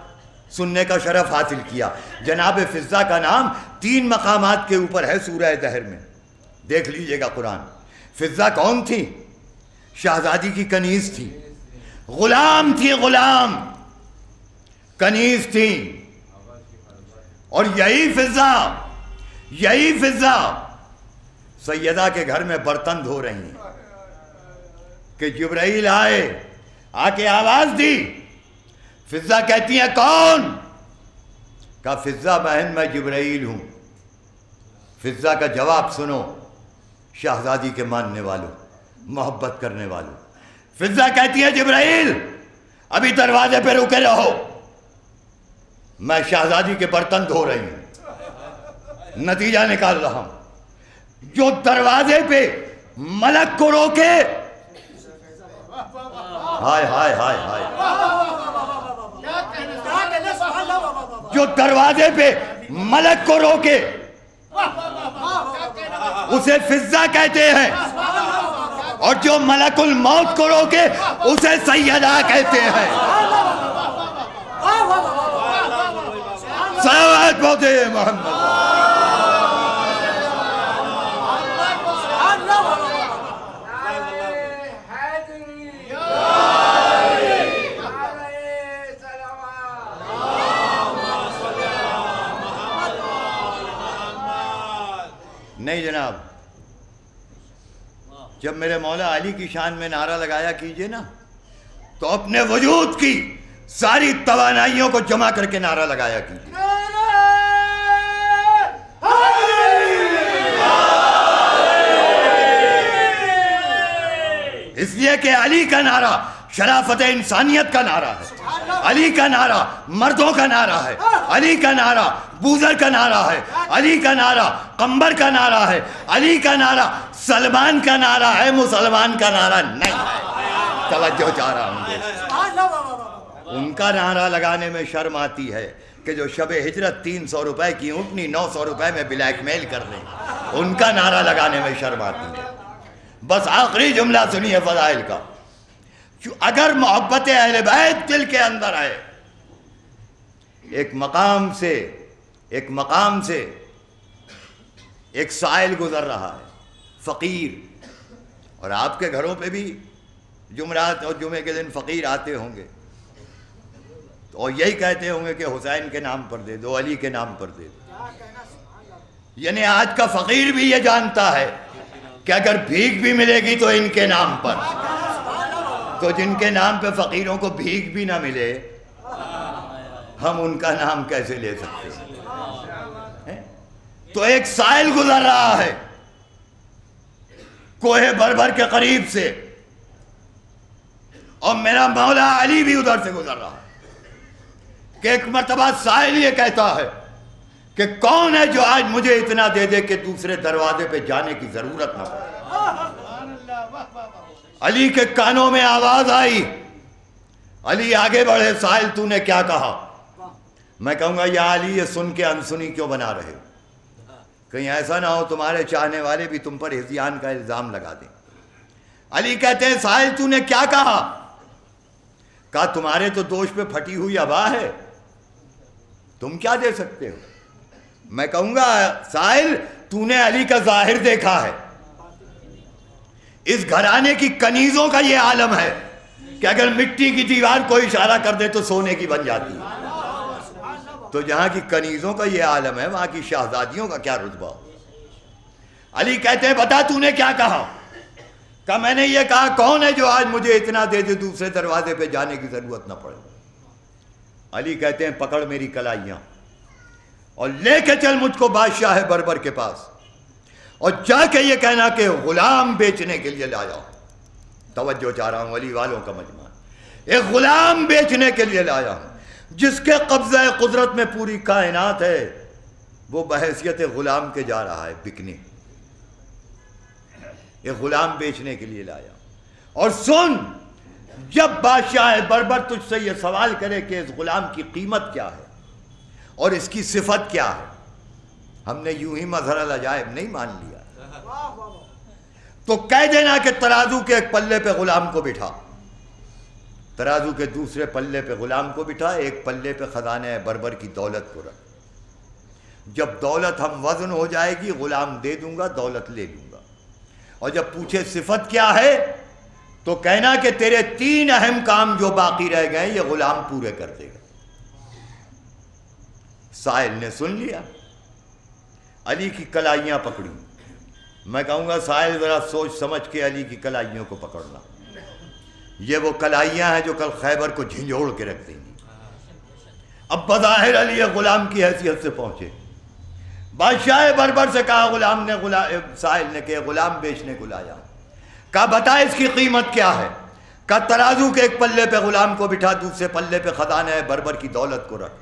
سننے کا شرف حاصل کیا. جناب فضہ کا نام 3 مقامات کے اوپر ہے سورہ دہر میں. دیکھ لیجئے گا قرآن. فضہ کون تھی؟ شہزادی کی کنیز تھی، غلام تھی، غلام کنیز تھی. اور یہی فضا سیدہ کے گھر میں برتن دھو رہی ہیں کہ جبرائیل آئے، آ کے آواز دی. فضا کہتی ہیں کون؟ کہا فضا بہن میں جبرائیل ہوں. فضا کا جواب سنو شہزادی کے ماننے والوں، محبت کرنے والوں. فضا کہتی ہے جبرائیل ابھی دروازے پہ رکے رہو، میں شہزادی کے برتن دھو رہی ہوں. نتیجہ نکال رہا ہوں، جو دروازے پہ ملک کو روکے، ہائے ہائے ہائے ہائے، جو دروازے پہ ملک کو روکے اسے فضا کہتے ہیں، اور جو ملک الموت کو روکے اسے سیدہ کہتے ہیں. صلوات پڑھتے ہیں محمد. نہیں جناب، جب میرے مولا علی کی شان میں نعرہ لگایا کیجئے نا تو اپنے وجود کی ساری توانائیوں کو جمع کر کے نعرہ لگایا کیجئے. اس لیے کہ علی کا نعرہ شرافت انسانیت کا نعرہ ہے، علی کا نعرہ مردوں کا نعرہ ہے، علی کا نعرہ بوزر کا نعرہ ہے، علی کا نعرہ قمبر کا نعرہ ہے، علی کا نعرہ سلمان کا نعرہ ہے، مسلمان کا نعرہ نہیں ہے. توجہ چاہ رہا ہوں. ان کا نعرہ لگانے میں شرم آتی ہے کہ جو شب ہجرت 300 روپے کی اونٹنی 900 روپے میں بلیک میل کر رہے ہیں، ان کا نعرہ لگانے میں شرم آتی ہے. بس آخری جملہ سنیے فضائل کا. اگر محبت اہل بیت دل کے اندر ہے، ایک مقام سے ایک سائل گزر رہا ہے، فقیر، اور آپ کے گھروں پہ بھی جمعرات اور جمعے کے دن فقیر آتے ہوں گے اور یہی کہتے ہوں گے کہ حسین کے نام پر دے دو، علی کے نام پر دے دو. یعنی آج کا فقیر بھی یہ جانتا ہے کہ اگر بھیک بھی ملے گی تو ان کے نام پر، تو جن کے نام پہ فقیروں کو بھیک بھی نہ ملے ہم ان کا نام کیسے لے سکتے ہیں؟ تو ایک سائل گزر رہا ہے کوہ بربر کے قریب سے، اور میرا مولا علی بھی ادھر سے گزر رہا ہے کہ ایک مرتبہ سائل یہ کہتا ہے کہ کون ہے جو آج مجھے اتنا دے دے کہ دوسرے دروازے پہ جانے کی ضرورت نہ پڑے. علی کے کانوں میں آواز آئی، علی آگے بڑھے، سائل تو نے کیا کہا؟ میں کہوں گا یا علی یہ سن کے انسنی کیوں بنا رہے ہو؟ کہیں ایسا نہ ہو تمہارے چاہنے والے بھی تم پر ہذیان کا الزام لگا دیں. علی کہتے ہیں سائل تو نے کیا کہا؟ کہا تمہارے تو دوش پہ پھٹی ہوئی ابا ہے، تم کیا دے سکتے ہو؟ میں کہوں گا سائل تو نے علی کا ظاہر دیکھا ہے، اس گھرانے کی کنیزوں کا یہ عالم ہے کہ اگر مٹی کی دیوار کوئی اشارہ کر دے تو سونے کی بن جاتی ہے. تو جہاں کی کنیزوں کا یہ عالم ہے وہاں کی شہزادیوں کا کیا رتبہ؟ علی کہتے ہیں بتا تو نے کیا کہا؟ کہا میں نے یہ کہا کون ہے جو آج مجھے اتنا دے دے دوسرے دروازے پہ جانے کی ضرورت نہ پڑے. علی کہتے ہیں پکڑ میری کلائیاں اور لے کے چل مجھ کو بادشاہ بربر کے پاس، اور جا کے یہ کہنا کہ غلام بیچنے کے لیے لایا ہوں. توجہ چاہ رہا ہوں، علی والوں کا مجمع، ایک غلام بیچنے کے لیے لایا ہوں جس کے قبضہ قدرت میں پوری کائنات ہے، وہ بحیثیت غلام کے جا رہا ہے بکنے. ایک غلام بیچنے کے لیے لایا. اور سن، جب بادشاہ بربر تجھ سے یہ سوال کرے کہ اس غلام کی قیمت کیا ہے اور اس کی صفت کیا ہے، ہم نے یوں ہی مظہر العجائب نہیں مان لیا، تو کہہ دینا کہ ترازو کے ایک پلے پہ غلام کو بٹھا، ترازو کے دوسرے پلے پہ غلام کو بٹھا، ایک پلے پہ خزانہ بربر کی دولت کو رکھ. جب دولت ہم وزن ہو جائے گی غلام دے دوں گا، دولت لے لوں گا. اور جب پوچھے صفت کیا ہے تو کہنا کہ تیرے 3 اہم کام جو باقی رہ گئے یہ غلام پورے کر دے گا۔ سائل نے سن لیا، علی کی کلائیاں پکڑی۔ میں کہوں گا سائل ذرا سوچ سمجھ کے علی کی کلائیوں کو پکڑنا، یہ وہ کلائیاں ہیں جو کل خیبر کو جھنجھوڑ کے رکھ دیں گی۔ اب بظاہر علی غلام کی حیثیت سے پہنچے، بادشاہ بربر سے کہا، سائل نے کہ غلام بیچنے کو لایا۔ کہا بتا اس کی قیمت کیا ہے؟ کہا ترازو کے ایک پلے پہ غلام کو بٹھا، دوسرے پلے پہ خزانہ بربر کی دولت کو رکھ،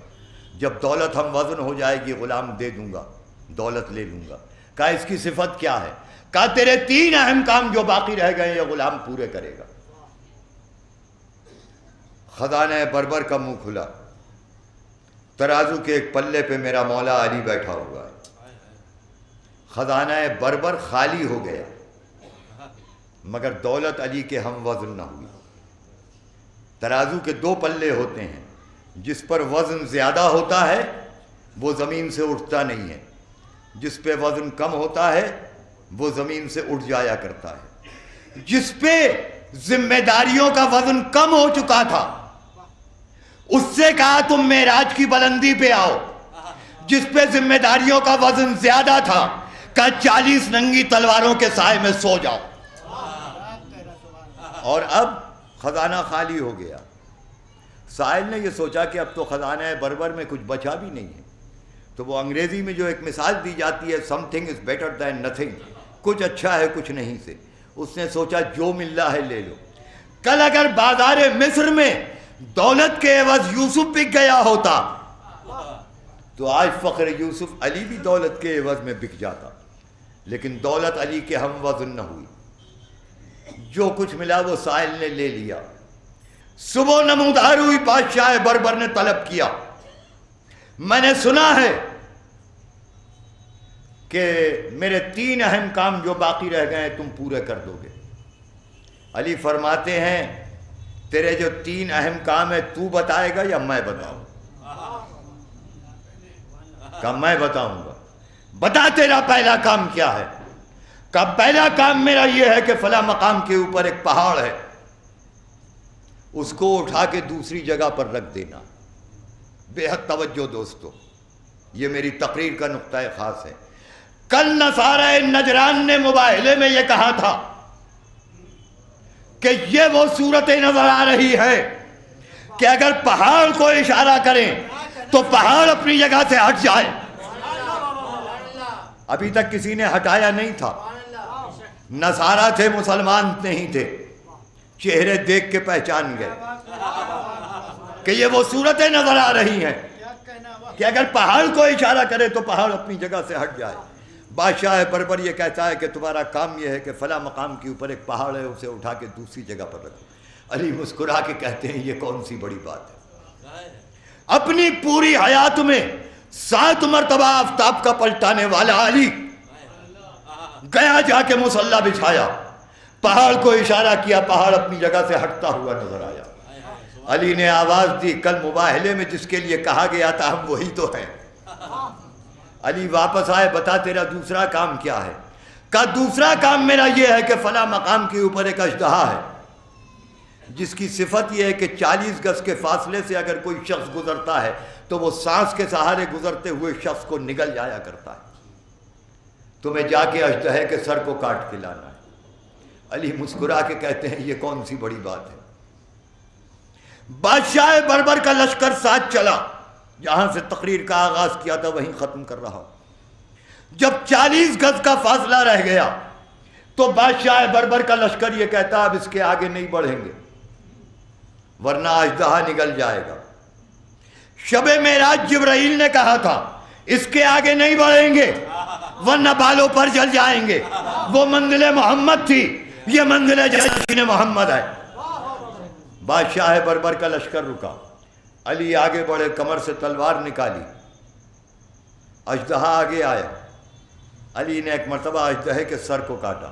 جب دولت ہم وزن ہو جائے گی غلام دے دوں گا، دولت لے لوں گا۔ کہا اس کی صفت کیا ہے؟ کہا تیرے 3 اہم کام جو باقی رہ گئے یہ غلام پورے کرے گا۔ خزانہ بربر کا منہ کھلا، ترازو کے ایک پلے پہ میرا مولا علی بیٹھا ہوا ہے، خزانہ بربر خالی ہو گیا، مگر دولت علی کے ہم وزن نہ ہوئی۔ ترازو کے 2 پلے ہوتے ہیں، جس پر وزن زیادہ ہوتا ہے وہ زمین سے اٹھتا نہیں ہے، جس پہ وزن کم ہوتا ہے وہ زمین سے اٹھ جایا کرتا ہے۔ جس پہ ذمہ داریوں کا وزن کم ہو چکا تھا اس سے کہا تم معراج کی بلندی پہ آؤ، جس پہ ذمہ داریوں کا وزن زیادہ تھا کہا 40 ننگی تلواروں کے سائے میں سو جاؤ۔ اور اب خزانہ خالی ہو گیا۔ سائل نے یہ سوچا کہ اب تو خزانہ بربر میں کچھ بچا بھی نہیں ہے، تو وہ انگریزی میں جو ایک مثال دی جاتی ہے something is better than nothing، کچھ اچھا ہے کچھ نہیں سے، اس نے سوچا جو مل رہا ہے لے لو۔ کل اگر بازار مصر میں دولت کے عوض یوسف بک گیا ہوتا تو آج فخر یوسف علی بھی دولت کے عوض میں بک جاتا، لیکن دولت علی کے ہم وزن نہ ہوئی۔ جو کچھ ملا وہ سائل نے لے لیا۔ صبح نمودار ہوئی، بادشاہ بربر نے طلب کیا، میں نے سنا ہے کہ میرے 3 اہم کام جو باقی رہ گئے ہیں تم پورے کر دو گے۔ علی فرماتے ہیں تیرے جو 3 اہم کام ہیں تو بتائے گا یا میں بتاؤں؟ کہا میں بتاؤں گا۔ بتا تیرا پہلا کام کیا ہے؟ کہا پہلا کام میرا یہ ہے کہ فلاں مقام کے اوپر ایک پہاڑ ہے، اس کو اٹھا کے دوسری جگہ پر رکھ دینا۔ بے حد توجہ دوستو، یہ میری تقریر کا نقطہ خاص ہے۔ کل نصارہ نجران نے مباہلے میں یہ کہا تھا کہ یہ وہ صورتیں نظر آ رہی ہے کہ اگر پہاڑ کو اشارہ کریں تو پہاڑ اپنی جگہ سے ہٹ جائے۔ ابھی تک کسی نے ہٹایا نہیں تھا، نصارہ تھے مسلمان نہیں تھے، چہرے دیکھ کے پہچان گئے کہ یہ وہ صورتیں نظر آ رہی ہیں کہ اگر پہاڑ کو اشارہ کرے تو پہاڑ اپنی جگہ سے ہٹ جائے۔ بادشاہ بربر یہ کہتا ہے کہ تمہارا کام یہ ہے کہ فلاں مقام کے اوپر ایک پہاڑ ہے، اسے اٹھا کے دوسری جگہ پر رکھو۔ علی مسکرا کے کہتے ہیں یہ کون سی بڑی بات ہے؟ اپنی پوری حیات میں 7 مرتبہ آفتاب کا پلٹانے والا علی گیا، جا کے مصلی بچھایا، پہاڑ کو اشارہ کیا، پہاڑ اپنی جگہ سے ہٹتا ہوا نظر آیا۔ علی نے آواز دی، کل مباہلے میں جس کے لیے کہا گیا تھا ہم وہی تو ہیں۔ علی واپس آئے، بتا تیرا دوسرا کام کیا ہے؟ کہا دوسرا کام میرا یہ ہے کہ فلاں مقام کے اوپر ایک اژدہا ہے جس کی صفت یہ ہے کہ 40 گز کے فاصلے سے اگر کوئی شخص گزرتا ہے تو وہ سانس کے سہارے گزرتے ہوئے شخص کو نگل جایا کرتا ہے، تمہیں جا کے اژدہے کے سر کو کاٹ کے لانا ہے۔ علی مسکرا کے کہتے ہیں یہ کون سی بڑی بات ہے؟ بادشاہ بربر کا لشکر ساتھ چلا، جہاں سے تقریر کا آغاز کیا تھا وہیں ختم کر رہا۔ جب 40 گز کا فاصلہ رہ گیا تو بادشاہ بربر کا لشکر یہ کہتا اب اس کے آگے نہیں بڑھیں گے ورنہ اژدہا نگل جائے گا۔ شب معراج جبرائیل نے کہا تھا اس کے آگے نہیں بڑھیں گے ورنہ بالوں پر جل جائیں گے۔ وہ منزل محمد تھی، یہ منزل جشن محمد ہے۔ بادشاہ بربر کا لشکر رکا، علی آگے بڑھے، کمر سے تلوار نکالی، اژدہا آگے آیا۔ علی نے ایک مرتبہ اژدہے کے سر کو کاٹا،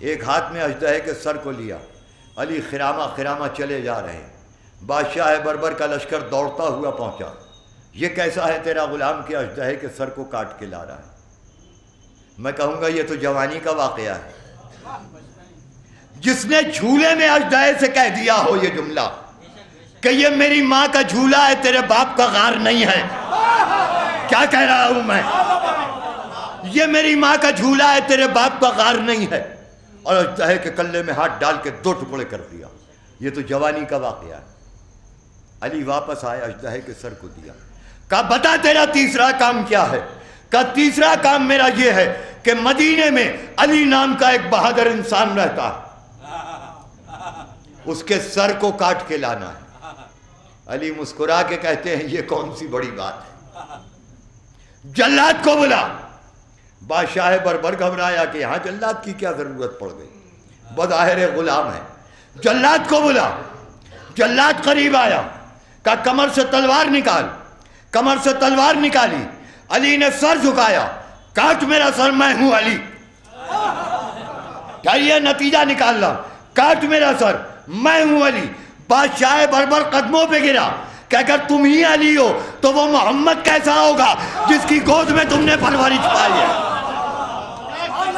ایک ہاتھ میں اژدہے کے سر کو لیا، علی خرامہ خرامہ چلے جا رہے ہیں۔ بادشاہ بربر کا لشکر دوڑتا ہوا پہنچا، یہ کیسا ہے تیرا غلام کہ اژدہے کے سر کو کاٹ کے لا رہا ہے؟ میں کہوں گا یہ تو جوانی کا واقعہ ہے۔ جس نے جھولے میں اژدہے سے کہہ دیا ہو یہ جملہ کہ یہ میری ماں کا جھولا ہے، تیرے باپ کا غار نہیں ہے. کیا کہہ رہا ہوں میں؟ یہ میری ماں کا جھولا ہے، تیرے باپ کا غار نہیں ہے. اور اژدہے کے کلے میں ہاتھ ڈال کے 2 ٹکڑے کر دیا. یہ تو جوانی کا واقعہ ہے. علی واپس آئے، اژدہے کے سر کو دیا. کہا بتا تیرا تیسرا کام کیا ہے؟ کہا تیسرا کام میرا یہ ہے کہ مدینے میں علی نام کا ایک بہادر انسان رہتا ہے، اس کے سر کو کاٹ کے لانا ہے. علی مسکرا کے کہتے ہیں یہ کون سی بڑی بات ہے؟ جلاد کو بلا. بادشاہ بربر گھبرایا کہ یہاں جلاد کی کیا ضرورت پڑ گئی، بظاہر غلام ہے. جلاد کو بلا. جلاد قریب آیا، کہا کمر سے تلوار نکال. کمر سے تلوار نکالی. علی نے سر جھکایا، کاٹ میرا سر، میں ہوں علی. کیا یہ نتیجہ نکالنا؟ کاٹ میرا سر، میں ہوں علی. بادشاہ بربر قدموں پہ گرا کہ اگر تم ہی علی ہو تو وہ محمد کیسا ہوگا جس کی گود میں تم نے پرورش پائی ہے.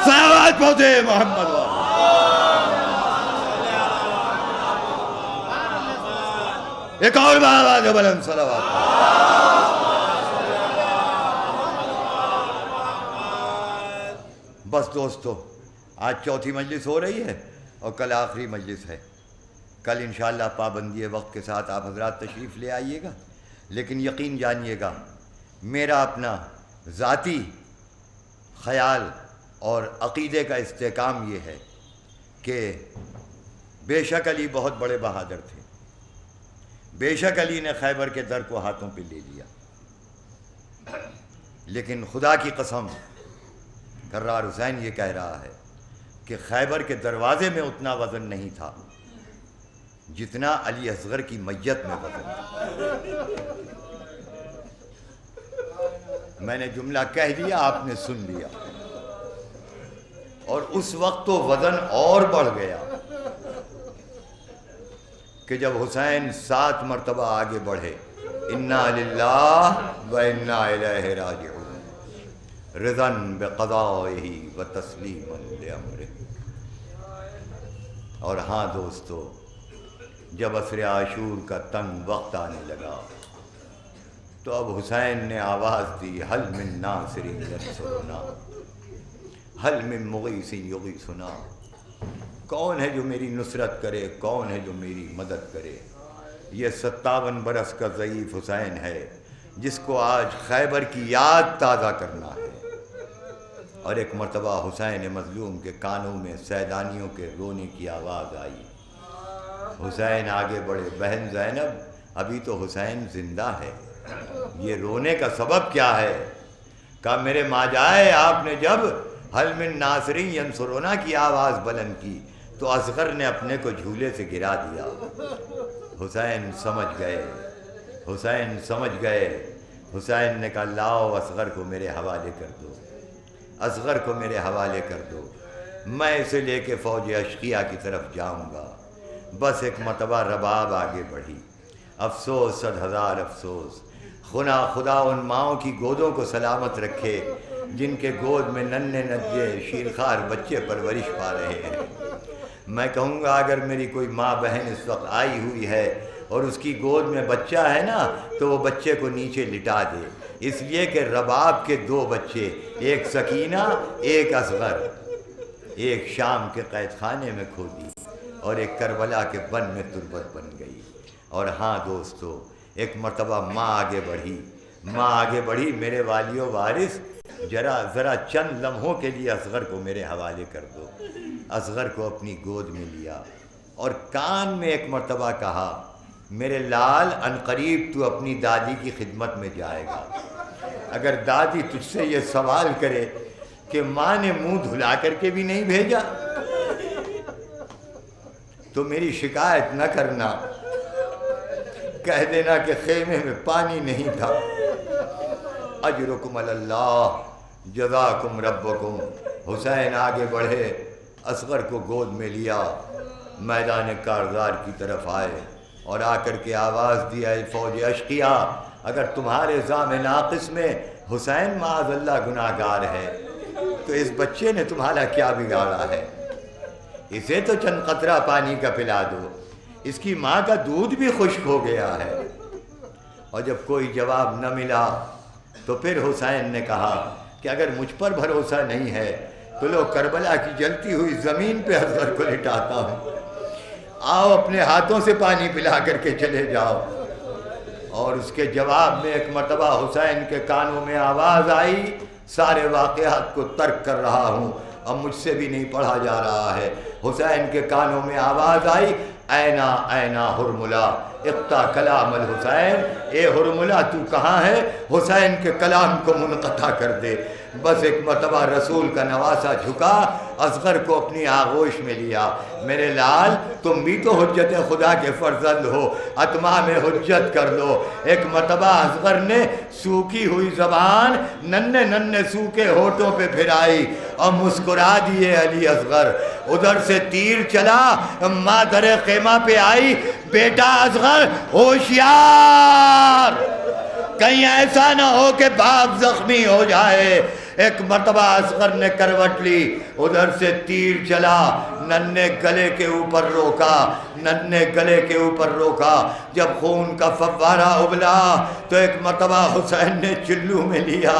صلوات پہنچے محمد والے. ایک اور بات بلند صلوات. بس دوستو، آج چوتھی مجلس ہو رہی ہے اور کل آخری مجلس ہے. کل انشاءاللہ پابندی وقت کے ساتھ آپ حضرات تشریف لے آئیے گا. لیکن یقین جانیے گا میرا اپنا ذاتی خیال اور عقیدے کا استحکام یہ ہے کہ بے شک علی بہت بڑے بہادر تھے. بے شک علی نے خیبر کے در کو ہاتھوں پہ لے لیا. لیکن خدا کی قسم کرار حسین یہ کہہ رہا ہے کہ خیبر کے دروازے میں اتنا وزن نہیں تھا جتنا علی اصغر کی میت میں وزن تھا. میں نے جملہ کہہ دیا، آپ نے سن لیا. اور اس وقت تو وزن اور بڑھ گیا کہ جب حسین 7 مرتبہ آگے بڑھے، انا للہ و انا الیہ راجعون، رضا بقضائہ و تسلیما لامرہ. اور ہاں دوستو، جب عصر عاشور کا تنگ وقت آنے لگا تو اب حسین نے آواز دی، حل من ناصر ینصرنا، حل من مغیث یغیثنا. کون ہے جو میری نصرت کرے، کون ہے جو میری مدد کرے؟ یہ 57 برس کا ضعیف حسین ہے جس کو آج خیبر کی یاد تازہ کرنا ہے. اور ایک مرتبہ حسین مظلوم کے کانوں میں سیدانیوں کے رونے کی آواز آئی. حسین آگے بڑھے، بہن زینب ابھی تو حسین زندہ ہے، یہ رونے کا سبب کیا ہے؟ کہا میرے ماجائے، آپ نے جب حل من ناصر ینصرنا کی آواز بلند کی تو اصغر نے اپنے کو جھولے سے گرا دیا. حسین سمجھ گئے، حسین سمجھ گئے. حسین نے کہا لاؤ اصغر کو میرے حوالے کر دو، اصغر کو میرے حوالے کر دو، میں اسے لے کے فوج اشقیہ کی طرف جاؤں گا. بس ایک مرتبہ رباب آگے بڑھی. افسوس 100,000 افسوس. خدا ان ماؤں کی گودوں کو سلامت رکھے جن کے گود میں ننھے ننھے شیرخوار بچے پرورش پا رہے ہیں. میں کہوں گا اگر میری کوئی ماں بہن اس وقت آئی ہوئی ہے اور اس کی گود میں بچہ ہے نا تو وہ بچے کو نیچے لٹا دے، اس لیے کہ رباب کے 2 بچے، ایک سکینہ ایک اصغر، ایک شام کے قید خانے میں کھو دی اور ایک کربلا کے بن میں تربت بن گئی. اور ہاں دوستو، ایک مرتبہ ماں آگے بڑھی، ماں آگے بڑھی، میرے والی و وارث ذرا چند لمحوں کے لیے اصغر کو میرے حوالے کر دو. اصغر کو اپنی گود میں لیا اور کان میں ایک مرتبہ کہا میرے لال عنقریب تو اپنی دادی کی خدمت میں جائے گا. اگر دادی تجھ سے یہ سوال کرے کہ ماں نے منہ دھلا کر کے بھی نہیں بھیجا تو میری شکایت نہ کرنا، کہہ دینا کہ خیمے میں پانی نہیں تھا. اجرکم علی اللہ، جزاکم ربکم. حسین آگے بڑھے، اصغر کو گود میں لیا، میدان کارزار کی طرف آئے اور آ کر کے آواز دیا اے فوج اشقیہ، اگر تمہارے زام ناقص میں حسین معاذ اللہ گناہ گار ہے تو اس بچے نے تمہارا کیا بگاڑا ہے؟ اسے تو چند قطرہ پانی کا پلا دو، اس کی ماں کا دودھ بھی خشک ہو گیا ہے۔ اور جب کوئی جواب نہ ملا تو پھر حسین نے کہا کہ اگر مجھ پر بھروسہ نہیں ہے تو لو کربلا کی جلتی ہوئی زمین پہ اصغر کو لٹاتا ہوں، آؤ اپنے ہاتھوں سے پانی پلا کر کے چلے جاؤ۔ اور اس کے جواب میں ایک مرتبہ حسین کے کانوں میں آواز آئی، سارے واقعات کو ترک کر رہا ہوں، اب مجھ سے بھی نہیں پڑھا جا رہا ہے۔ حسین کے کانوں میں آواز آئی، اینا اینا ہرملا اقطع کلام الحسین، اے ہرملا تو کہاں ہے، حسین کے کلام کو منقطع کر دے۔ بس ایک مرتبہ رسول کا نواسہ جھکا، اصغر کو اپنی آغوش میں لیا۔ میرے لال تم بھی تو حجت خدا کے فرزند ہو، اتمام حجت کر لو۔ ایک مرتبہ اصغر نے سوکھی ہوئی زبان ننھے ننھے سوکھے ہونٹوں پہ پھرائی اور مسکرا دیے علی اصغر۔ ادھر سے تیر چلا، ماں در خیمہ پہ آئی، بیٹا اصغر ہوشیار، کہیں ایسا نہ ہو کہ باپ زخمی ہو جائے۔ ایک مرتبہ اصغر نے کروٹ لی، ادھر سے تیر چلا، ننھے گلے کے اوپر روکا، ننھے گلے کے اوپر روکا۔ جب خون کا فوارہ ابلا تو ایک مرتبہ حسین نے چلو میں لیا۔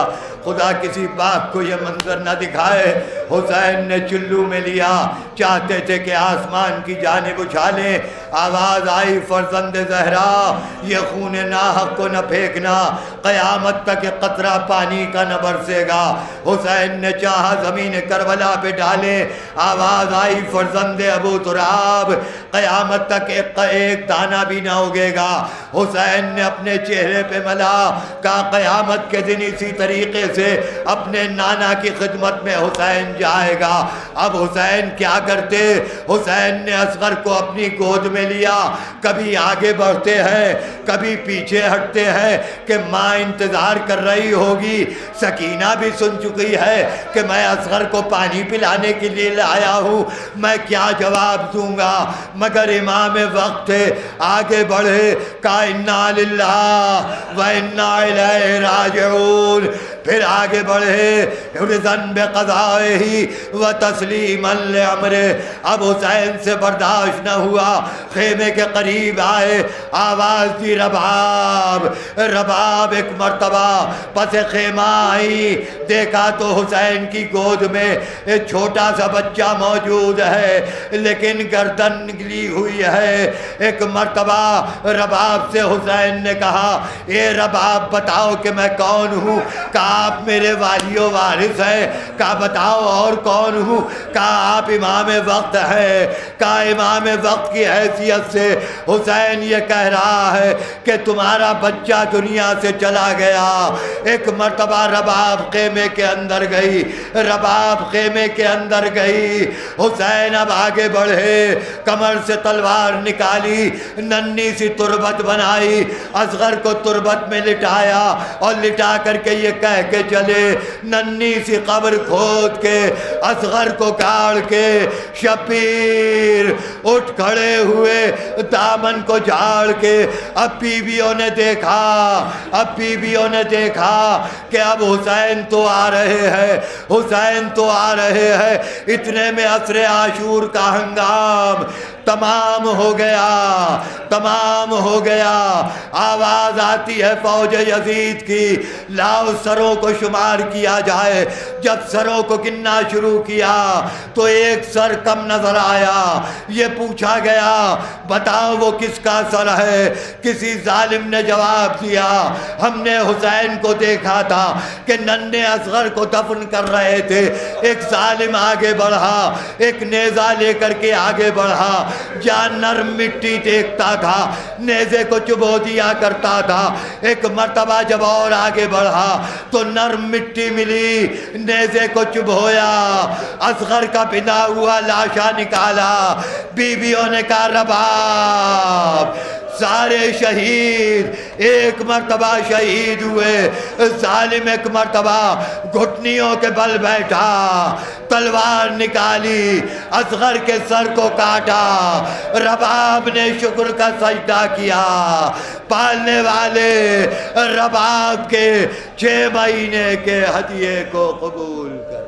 خدا کسی باپ کو یہ منظر نہ دکھائے، حسین نے چلو میں لیا، چاہتے تھے کہ آسمان کی جانب اچھالیں۔ آواز آئی، فرزند زہرا یہ خون ناحق کو نہ پھینکنا، قیامت تک یہ قطرہ پانی کا نہ برسے گا۔ حسین نے چاہا زمین کربلا پہ ڈالے، آواز آئی، فرزند ابو تراب قیامت تک ایک دانہ بھی نہ اگے گا۔ حسین نے اپنے چہرے پہ ملا، کہا قیامت کے دن اسی طریقے سے اپنے نانا کی خدمت میں حسین جائے گا۔ اب حسین کیا کرتے؟ حسین نے اصغر کو اپنی گود میں لیا، کبھی آگے بڑھتے ہیں کبھی پیچھے ہٹتے ہیں کہ ماں انتظار کر رہی ہوگی، سکینہ بھی سن چکی ہے کہ میں اصغر کو پانی پلانے کے لیے لایا ہوں، میں کیا جواب دوں گا؟ مگر امام وقت تھے، آگے بڑھے، کہا انا للہ و انا الیہ راجعون۔ پھر آگے بڑھے، رضاً بقضائہ و تسلیما لامرہ۔ اب حسین سے برداشت نہ ہوا، خیمے کے قریب آئے، آواز دی رباب۔ رباب ایک مرتبہ پس خیمہ آئی، دیکھا تو حسین کی گود میں ایک چھوٹا سا بچہ موجود ہے لیکن گردن نکلی ہوئی ہے۔ ایک مرتبہ رباب سے حسین نے کہا، اے رباب بتاؤ کہ میں کون ہوں؟ کہا آپ میرے والی و وارث ہیں۔ کہا بتاؤ اور کون ہوں؟ کہا آپ امام وقت ہیں۔ کہا امام وقت کی حیثیت سے حسین یہ کہہ رہا ہے کہ تمہارا بچہ دنیا سے چلا گیا۔ ایک مرتبہ رباب خیمے کے اندر گئی، رباب خیمے کے اندر گئی۔ حسین اب آگے بڑھے، کمر سے تلوار نکالی، ننھی سی تربت بنائی، اصغر کو تربت میں لٹایا اور لٹا کر کے یہ کہہ کے چلے، ننھی سی قبر کھود کے اصغر کو گاڑ کے شبیر اٹھ کھڑے ہوئے، دامن کو جھاڑ کے۔ اب بیویوں نے دیکھا، اب بیویوں نے دیکھا کہ اب حسین تو آ رہے ہیں، حسین تو آ رہے ہیں۔ اتنے میں عصر عاشور کا ہنگام تمام ہو گیا، تمام ہو گیا۔ آواز آتی ہے فوج یزید کی، لاؤ سروں کو شمار کیا جائے۔ جب سروں کو گننا شروع کیا تو ایک سر کم نظر آیا۔ یہ پوچھا گیا بتاؤ وہ کس کا سر ہے؟ کسی ظالم نے جواب دیا، ہم نے حسین کو دیکھا تھا کہ ننھے اصغر کو دفن کر رہے تھے۔ ایک ظالم آگے بڑھا، ایک نیزہ لے کر کے آگے بڑھا، جہاں نرم مٹی دیکھتا تھا نیزے کو چبو دیا کرتا تھا۔ ایک مرتبہ جب اور آگے بڑھا تو نرم مٹی ملی، نیزے کو چبویا، اصغر کا بنا ہوا لاشا نکالا۔ بیویوں نے کہا رباب سارے شہید ایک مرتبہ شہید ہوئے۔ ظالم ایک مرتبہ گھٹنیوں کے بل بیٹھا، تلوار نکالی، اصغر کے سر کو کاٹا۔ رباب نے شکر کا سجدہ کیا، پالنے والے رباب کے 6 مہینے کے ہدیے کو قبول کر